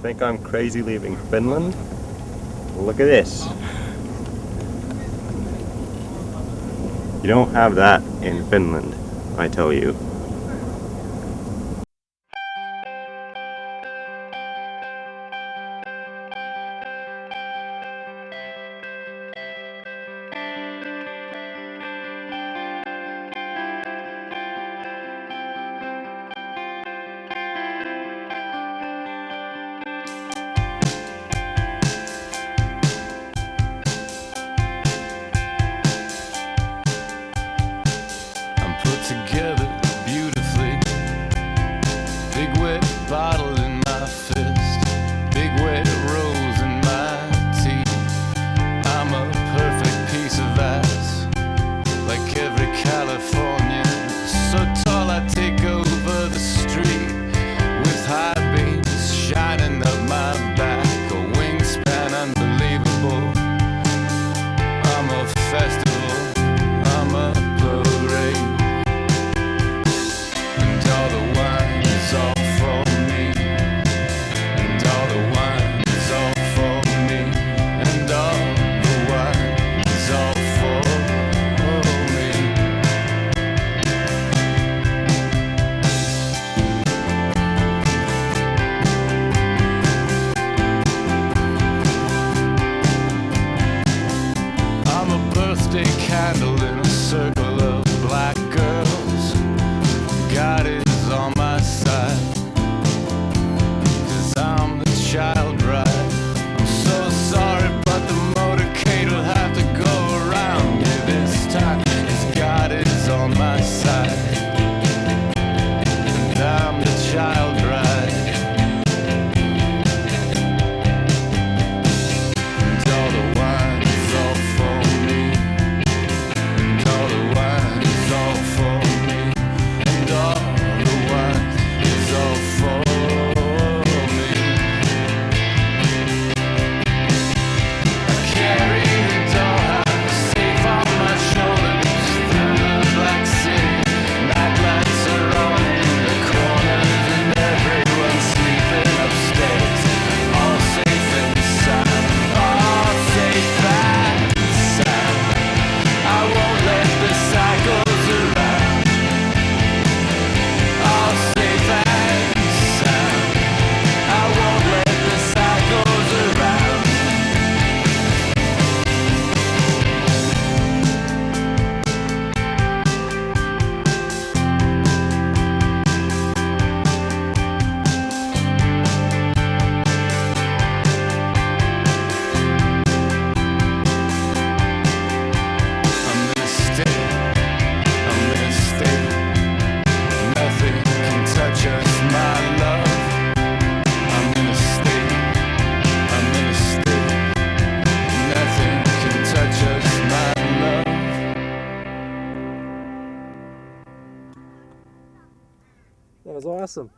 think I'm crazy leaving Finland? Look at this. You don't have that in Finland, I tell you. Together beautifully, big wet bottle in my fist, big wet rose in my teeth. I'm a perfect piece of ass, like every Californian. So tall I take over the street with high beams shining up my back, a wingspan unbelievable. I'm a festival, I'm a parade. All the wine is all for me, and all the wine is all for me, and all the wine is all for me. I'm a birthday candle in a circle of black girls. God is on my side, 'cause I'm the child bride. I'm so sorry, but the motorcade will have to go around me this time, 'cause God is on my side, and I'm the child bride. And all the wine is all for me, and all the wine is all for me, and all the wine is all for me. I carry the dollhouse safe on my shoulders through the Black City. Night lights are on in the corners and everyone's sleeping upstairs. All safe and sound, all safe and sound. I won't let the cycles around. All safe and sound. I won't let the cycles around. I'm gonna stay, I'm gonna stay. Nothing can touch us, my love. I'm gonna stay, I'm gonna stay. Nothing can touch us, my love. That was awesome.